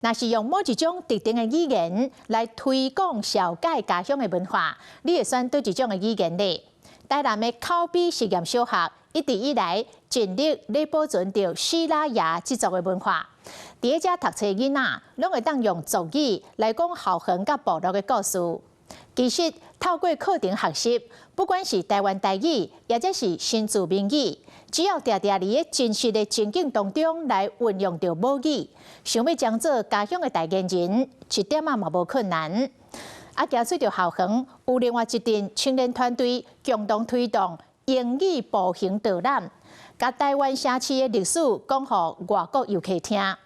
若是用某一种特定的语言来推广小解家乡的文化，你会选对一种的语言呢？台南的口碑实验小学一直以来尽力咧保存着西拉雅这族的文化。伫遮读册的囡仔，拢会当用族语来讲校园甲部落的故事。其实透过课程学习，不管是台湾台语，或者是新住民语，只要常常伫真实的情境当中来运用着母语，想要将做家乡的代言人，一点嘛无困难。行出着校园，有另外一阵青年团队共同推动英语步行导览，甲台湾城市的历史讲予外国游客听。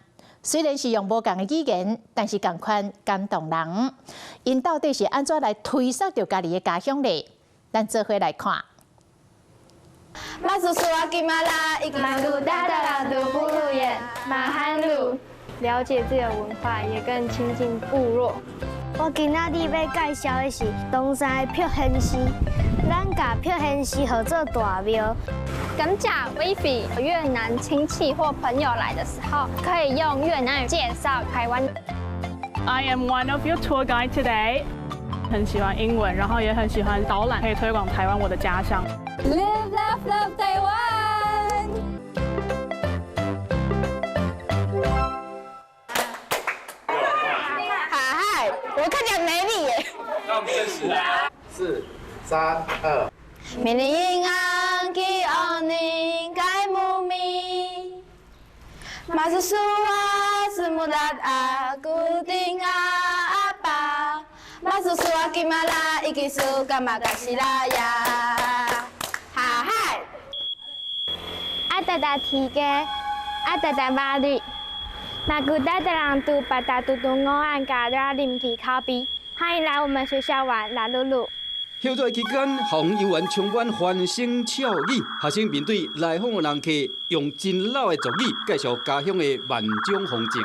虽然是用无共的语言，但是同款感动人。因到底是安怎来推广着家己的家乡呢？咱做伙来看。马叔叔阿吉马拉，伊马鲁达达拉杜布鲁耶马汉鲁，了解自己的文化，也更亲近部落。我今仔日要介绍的是东山的漂仙寺，咱甲漂仙寺合作大庙。跟甲 Vivi 越南亲戚或朋友来的时候，可以用越南语介绍台湾。I am one of your tour guide today。很喜欢英文，然后也很喜欢导览，可以推广台湾我的家乡。Live, love, love 台湾。嗨，我看起来美丽耶。那我们正式来，4、3、2。明年安吉奥宁盖姆米，马苏苏啊斯穆达啊古丁啊阿巴，马苏苏啊吉马拉伊吉苏干马嘎西拉呀，哈嗨！阿达达提个，阿达达巴律，那古代的人都把大都都我按嘎拉林皮咖啡，欢迎来我们学校玩拉鲁鲁。休作期间，校园游园充满欢声笑语，学生面对来访的人客，用真老的族语介绍家乡的万种风情。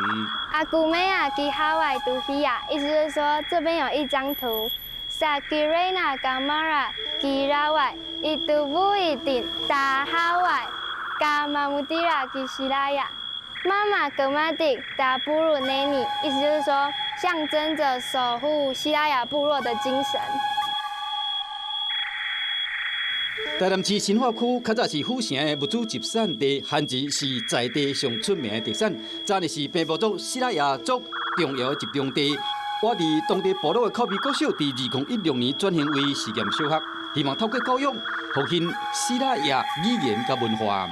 阿古美亚吉哈外杜希亚，意思是说这边有一张图，萨吉瑞纳嘎马拉吉拉外伊杜布伊丁达哈外嘎马穆蒂拉吉西拉亚，妈妈格马迪达布鲁内尼，意思就是说象征着守护西拉雅部落的精神。台南市新化区较早是府城的物资集散地，番薯是在地上出名的特产。早年是平埔族西拉雅族重要的集中地。我伫当地部落的口碑国小，伫2016年转型为实验小学，希望透过教育，复兴西拉雅语言甲文化。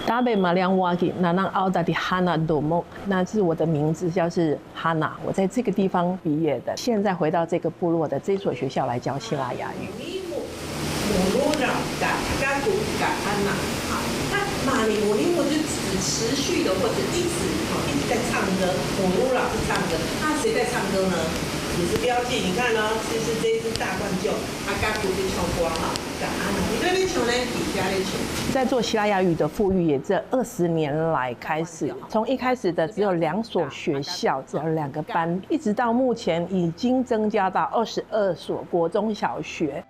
大北马良瓦吉那让奥达的哈娜多莫，那是我的名字，就是哈娜。我在这个地方毕业的，现在回到这个部落的这所学校来教西拉雅语。母鲁绕嘎嘎古嘎安娜，好，那马里母尼姆就指持续的或者一直在唱歌，母鲁绕是唱歌，那谁在唱歌呢？也是标记，你看呢，其实这一只大冠鹫，阿嘎古就唱歌哈，嘎安娜，你那边唱呢，底下咧唱。在做西拉雅语的富裕，也这20年来开始，从一开始的只有2所学校，只有2个班，一直到目前已经增加到22所国中小学。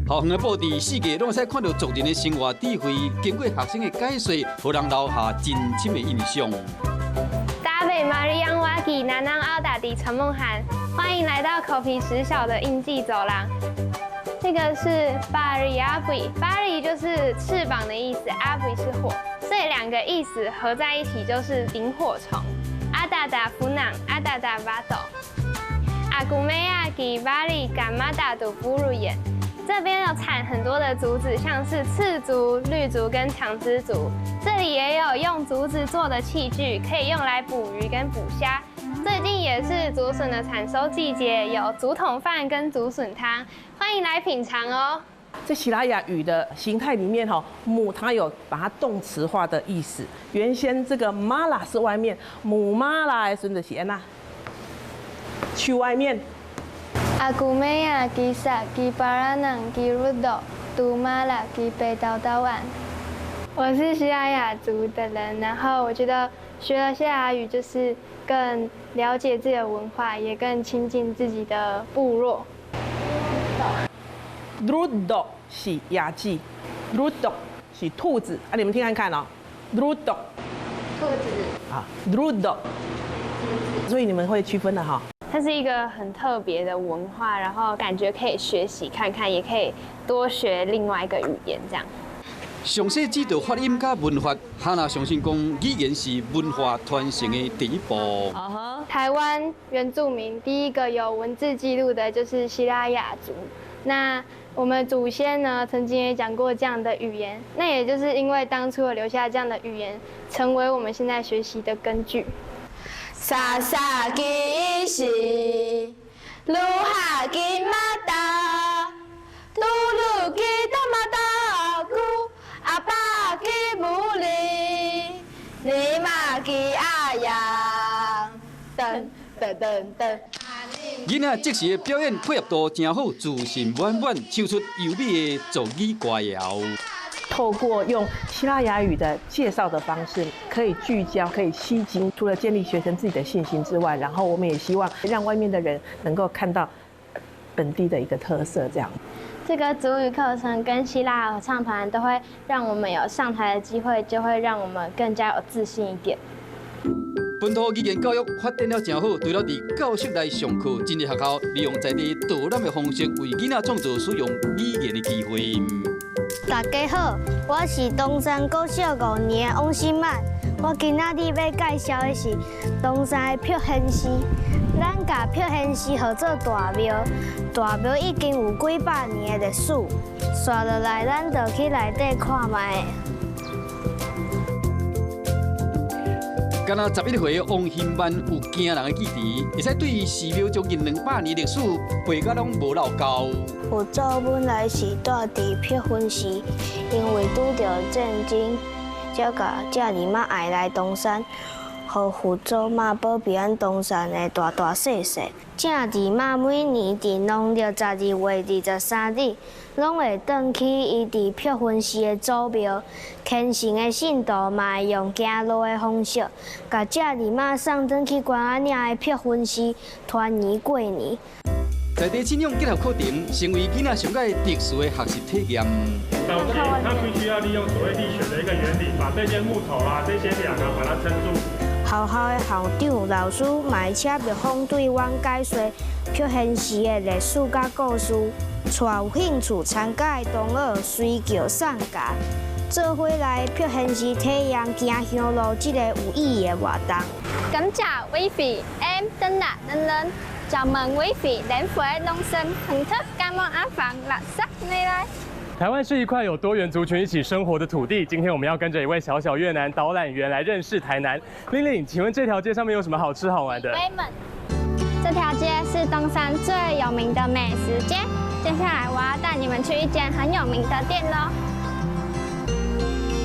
校园的布置四界拢会使看到族人的生活智慧，经过学生的解说，互人留下真深的印象。大北马里扬瓦吉南南奥达迪陈梦涵，欢迎来到口皮实小的印记走廊。这个是巴里阿比，巴里就是翅膀的意思，阿比是火，所以2个意思合在一起就是萤火虫。阿达达夫囊，阿达达巴斗，阿古梅亚吉巴里干马达杜布鲁眼。这边有产很多的竹子，像是刺竹、绿竹跟长枝竹。这里也有用竹子做的器具，可以用来捕鱼跟捕虾。最近也是竹笋的产收季节，有竹筒饭跟竹笋汤，欢迎来品尝哦。在西拉雅语的形态里面，母它有把它动词化的意思。原先这个妈拉是外面，母妈拉顺着写那，去外面。阿古梅亚吉萨吉巴拉囊吉鲁多杜马拉吉北岛岛湾。我是西拉雅族的人，然后我觉得学了西拉雅语就是更了解自己的文化，也更亲近自己的部落。鲁多是雅鸡，鲁多是兔子啊，你们听看看哦，鲁多，兔子啊，鲁多。所以你们会区分的哈。它是一个很特别的文化，然后感觉可以学习看看，也可以多学另外一个语言这样。详细指导发音加文法，哈娜相信讲语言是文化传承的第一步。台湾原住民第一个有文字记录的就是西拉雅族。那我们祖先呢，曾经也讲过这样的语言，那也就是因为当初有留下这样的语言，成为我们现在学习的根据。沙沙基西，鲁哈基马达，嘟噜基多马达古，阿巴基布里，尼玛基阿扬，噔噔噔噔。囡仔即时的表演配合度真好，自信满满，唱出优美的族语歌谣。透过用希腊雅语的介绍的方式，可以聚焦，可以吸睛。除了建立学生自己的信心之外，然后我们也希望让外面的人能够看到本地的一个特色。这样，这个族语课程跟希腊合唱团都会让我们有上台的机会，就会让我们更加有自信一点。本土语言教育发展了真好，除了伫教室内上课，真济学校利用在地导览的方式，为囡仔创造使用语言的机会。大家好，我是东山国小5年的王新曼。我今仔日要介绍的是东山的漂仙寺。咱甲漂仙寺号做大庙，大庙已经有几百年的历史。刷落来，咱就去内底看卖。敢若11岁王新曼有惊人的记忆，会使对寺庙将近200年历史背甲拢无漏交。父祖本来是住伫漂仙寺，因为拄着战争，才甲这姨妈爱来东山，互父祖妈保庇咱东山的大大细细。这姨妈每年伫农历12月23日，拢会转去伊伫漂仙寺的祖庙。虔诚的信徒嘛会用行路的方式，甲这姨妈送转去关仔岭的漂仙寺团圆过年。在地信仰结合课程，成为囡仔上届特殊的学习体验。首先，它必须要利用所谓力学的一个原理，把这些木头啊、这些梁啊，把它撑住。学校的校长、老师嘛会请蜜蜂对阮解说漂仙寺的历史甲故事，带有兴趣参加的同学随叫送夹，做伙来漂仙寺体验行香路这个有意义的活动。Cảm chào quý vị, em tên là Ninh Linh. Chào mừng quý vị đến với Đông Sơn thưởng thức các món ăn vặt đặc sắc nơi đây. 台湾是一块有多元族群一起生活的土地。今天我们要跟着一位小小越南导览员来认识台南。玲玲，请问这条街上面有什么好吃好玩的？这条街是东山最有名的美食街。接下来我要带你们去一间很有名的店喽。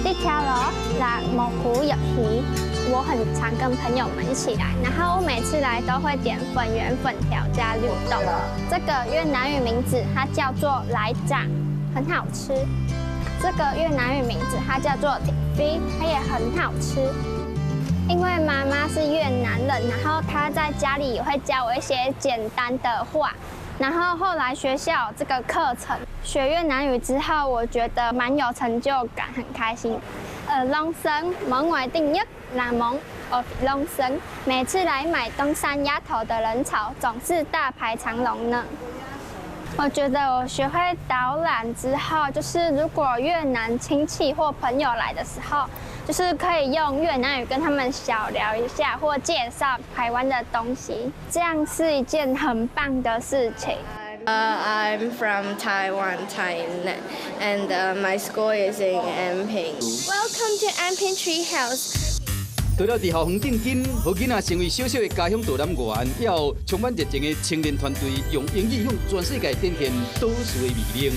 这条楼là một khu nhập khí，我很常跟朋友们一起来，然后我每次来都会点粉圆、粉条加绿豆。这个越南语名字它叫做来炸，很好吃。这个越南语名字它叫做 thịt phi， 它也很好吃。因为妈妈是越南人，然后她在家里也会教我一些简单的话。然后后来学校这个课程学越南语之后，我觉得蛮有成就感，很开心。Long Sơn món ngoài tinh nhất là món ở Long Sơn。每次来买东山鸭头的人潮总是大排长龙呢。我觉得我学会导览之后，就是如果越南亲戚或朋友来的时候，就是可以用越南语跟他们小聊一下，或介绍台湾的东西，这样是一件很棒的事情。I'm from Taiwan, Thailand, and my school is in Anping. Welcome to Anping Tree House. 除了伫校园顶紧，互囡仔成为小小的家乡导览员，也有充满热情的青年团队，用英语向全世界展现都市的魅力。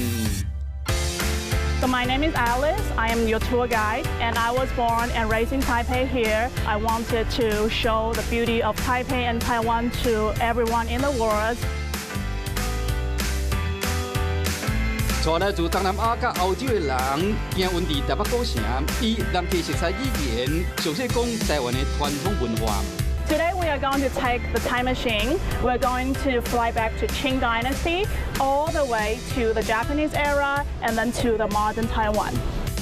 So my name is Alice. I am your tour guide, and I was born and raised in Taipei here. I wanted to show the beauty of Taipei and Taiwan to everyone in the world. 带来自东南亚甲欧洲的人，行运至台北古城，以南溪食材语言，详细讲台湾的传统文化。Today we are going to take the time machine. We're going to fly back to Qing Dynasty, all the way to the Japanese era, and then to the modern Taiwan.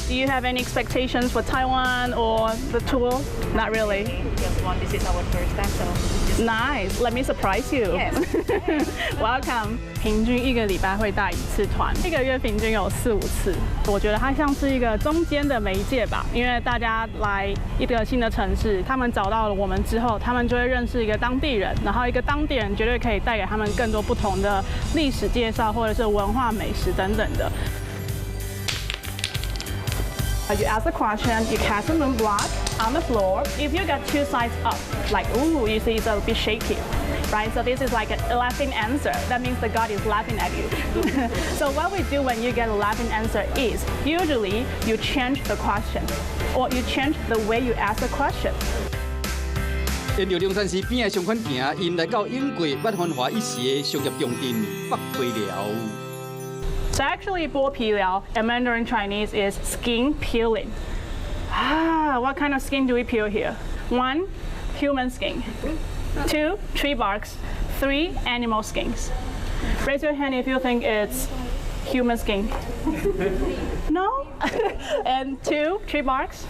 Do you have any expectations for Taiwan or the tour? Not really. Just one. This is our first time, so nice. Let me surprise you. Yes. Welcome. 平均1个礼拜会带1次团，1个月平均有4、5次。我觉得它像是一个中间的媒介吧，因为大家来一个新的城市，他们找到了我们之后，他们就会认识一个当地人，然后一个当地人绝对可以带给他们更多不同的历史介绍或者是文化美食等等的。You ask a question, you cast a moon block on the floor. If you got 2 sides up, like ooh, you see it's a bit shaky, right? So this is like a laughing answer. That means the god is laughing at you. So what we do when you get a laughing answer is usually you change the question, or you change the way you ask the question. 沿着龙山寺边的上款行，因来到英国捌繁华一时的商业重镇北皮寮。So actually, 剥皮寮 in Mandarin Chinese is skin peeling. What kind of skin do we peel here? 1, human skin. 2, tree barks. 3, animal skins. Raise your hand if you think it's human skin. No? And 2, tree barks.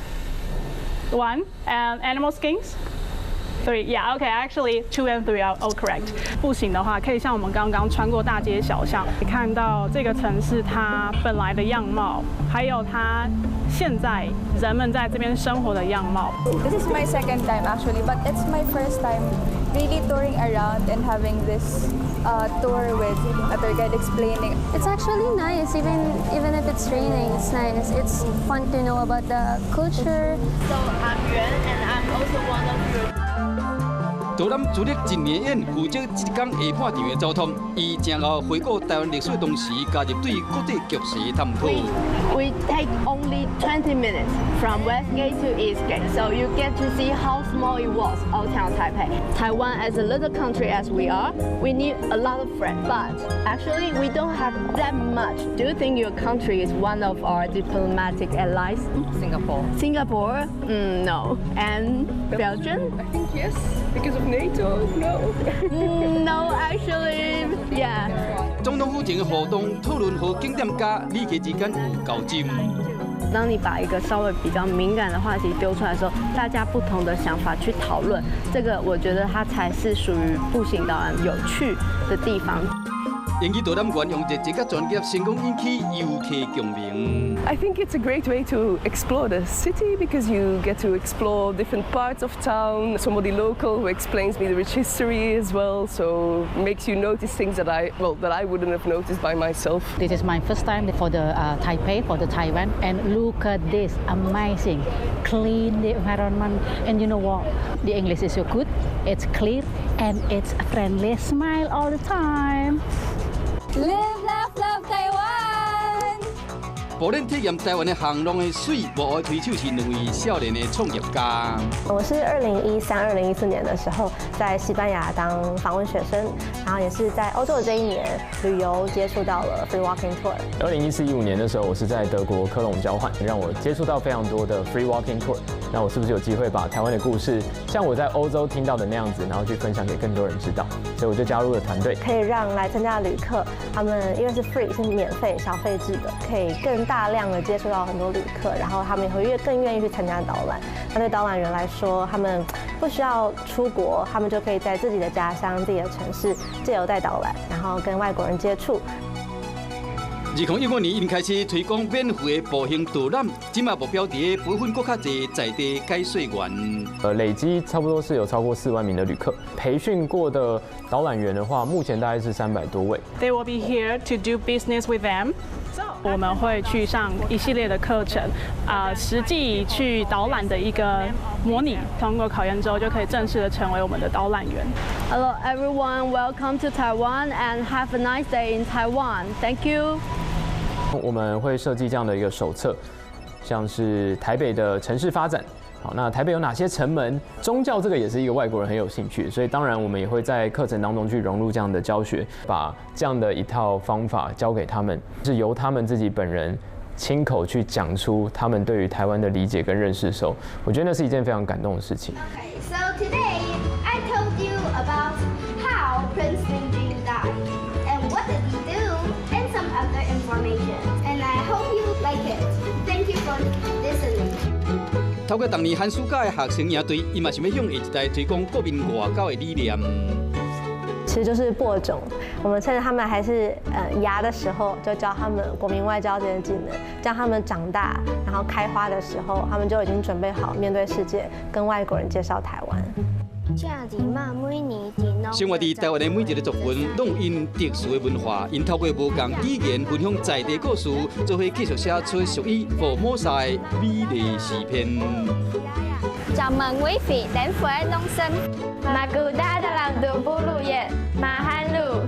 1, and animal skins. 3, yeah, okay, actually 2 and 3 are all correct. 步行的话，可以像我们刚刚穿过大街小巷，看到这个城市它本来的样貌，还有它现在人们在这边生活的样貌。This is my second time actually, but it's my first time really touring around and having this tour with a tour guide explaining. It's actually nice, even if it's raining, it's nice. It's fun to know about the culture. So I'm Yuan, and I'm also one of your. 导览主力1年演负责1天下半场的交通，伊正后回顾台湾历史的同时，加入对各地局势探讨。We take only 20 minutes from West Gate to East Gate, so you get to see how small it was, Old Town Taipei. Taiwan, as a little country as we are, we need a lot of friends, but actually we don't have that much. Do you think your country is one of our diplomatic allies? Singapore. Singapore? No. And Belgium? I think yes, because of NATO. No. No, actually, yeah. 总统府前的活动讨论和景点家旅客之间有交集。当你把一个稍微比较敏感的话题丢出来的时候，大家不同的想法去讨论，这个我觉得它才是属于步行导览有趣的地方。英语导览员用这个专业成功引起游客共鸣。I think it's a great way to explore the city because you get to explore different parts of town. Somebody local who explains me the rich history as well, so makes you notice things that I wouldn't have noticed by myself. This is my first time for the Taipei, for the Taiwan, and look at this, amazing, clean the environment, and you know what? The English is so good, it's clear, and it's a friendly smile all the time. Live, laugh, love Taiwan! 无论体验台湾的航浪的水，无爱推手是2位少年的创业家。我是2013、2014年的时候在西班牙当访问学生，然后也是在欧洲的这一年旅游接触到了 Free Walking Tour。2014、15年的时候，我是在德国科隆交换，让我接触到非常多的 Free Walking Tour。那我是不是有机会把台湾的故事，像我在欧洲听到的那样子，然后去分享给更多人知道？所以我就加入了团队，可以让来参加的旅客，他们因为是 free 是免费小费制的，可以更大量的接触到很多旅客，然后他们也会更愿意去参加导览。那对导览员来说，他们不需要出国，他们就可以在自己的家乡、自己的城市借由带导览，然后跟外国人接触。2015年，因开始推广免费的步行导览，今嘛目标伫培训更较侪在地解说员。累积差不多是有超过4万名的旅客，培训过的导览员的话，目前大概是300多位。They will be here to do business with them. 我们会去上一系列的课程，实际去导览的一个模拟，通过考验之后就可以正式的成为我们的导览员。Hello everyone, welcome to Taiwan and have a nice day in Taiwan. Thank you. 我们会设计这样的一个手册，像是台北的城市发展。好，那台北有哪些城门？宗教这个也是一个外国人很有兴趣，所以当然我们也会在课程当中去融入这样的教学，把这样的一套方法教给他们，是由他们自己本人亲口去讲出他们对于台湾的理解跟认识的时候，我觉得那是一件非常感动的事情。Okay, so today I told you about how Prince Minjing died and what did he do and some other information, and I hope you like it. Thank you for 透过当年寒暑假的学生营队，伊嘛想要向下一代推广国民外交的理念。其实就是播种，我们趁着他们还是芽的时候，就教他们国民外交这些技能，让他们长大，然后开花的时候，他们就已经准备好面对世界，跟外国人介绍台湾。生活伫台湾的每一个族群，拢有因特殊的文化，因透过无同语言分享在地故事，做伙继续写出属于福摩萨的美丽诗篇。Chào mừng quý vị đến với Đông Sinh. Makuda dalam 20 yen, Mahalo.